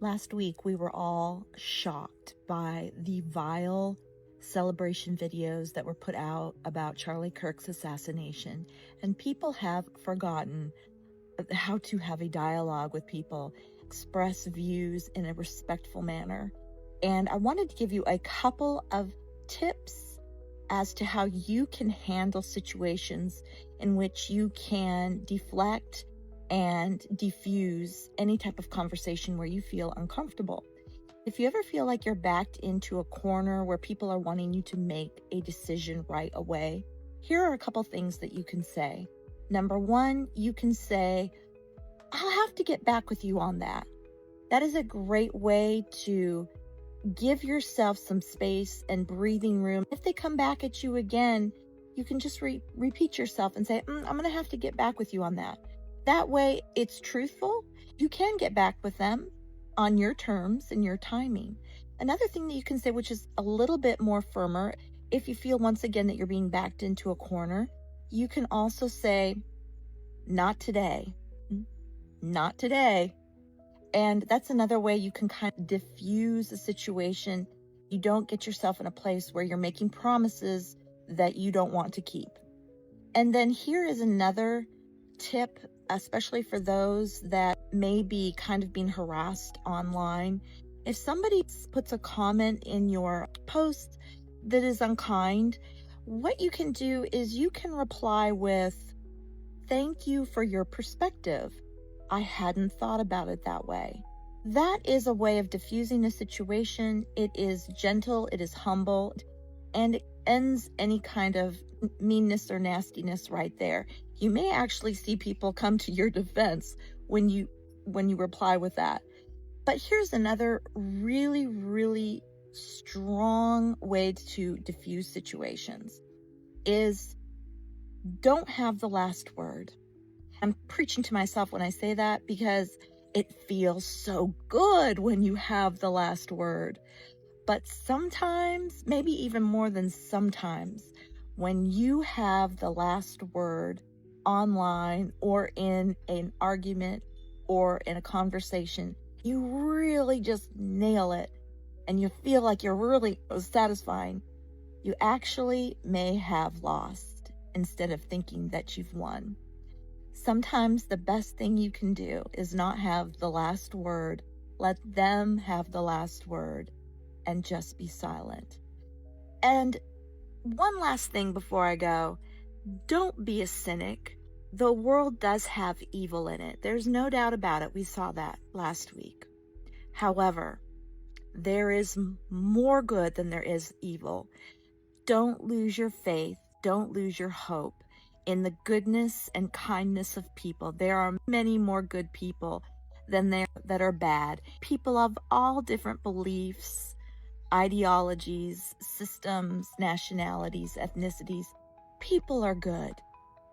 Last week, we were all shocked by the vile celebration videos that were put out about Charlie Kirk's assassination, and people have forgotten how to have a dialogue with people, express views in a respectful manner. And I wanted to give you a couple of tips as to how you can handle situations in which you can deflect and diffuse any type of conversation where you feel uncomfortable. If you ever feel like you're backed into a corner where people are wanting you to make a decision right away, here are a couple things that you can say. Number one, you can say, I'll have to get back with you on that. That is a great way to give yourself some space and breathing room. If they come back at you again, you can just repeat yourself and say, I'm going to have to get back with you on that. That way, it's truthful. You can get back with them on your terms and your timing. Another thing that you can say, which is a little bit more firmer, if you feel once again that you're being backed into a corner, you can also say, not today, not today. And that's another way you can kind of diffuse a situation. You don't get yourself in a place where you're making promises that you don't want to keep. And then here is another tip, especially for those that may be kind of being harassed online. If somebody puts a comment in your post that is unkind, what you can do is you can reply with, thank you for your perspective. I hadn't thought about it that way. That is a way of diffusing a situation. It is gentle, it is humble, and it ends any kind of meanness or nastiness right there. You may actually see people come to your defense when you reply with that. But here's another really, really strong way to diffuse situations is don't have the last word. I'm preaching to myself when I say that because it feels so good when you have the last word. But sometimes, maybe even more than sometimes, when you have the last word online or in an argument or in a conversation, you really just nail it and you feel like you're really satisfying. You actually may have lost instead of thinking that you've won. Sometimes the best thing you can do is not have the last word. Let them have the last word and just be silent. And one last thing before I go, don't be a cynic. The world does have evil in it. There's no doubt about it. We saw that last week. However, there is more good than there is evil. Don't lose your faith. Don't lose your hope in the goodness and kindness of people. There are many more good people than there that are bad. People of all different beliefs, ideologies, systems, nationalities, ethnicities. People are good.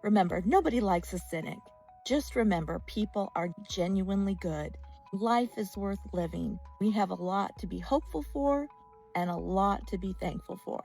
Remember, nobody likes a cynic. Just remember, people are genuinely good. Life is worth living. We have a lot to be hopeful for and a lot to be thankful for.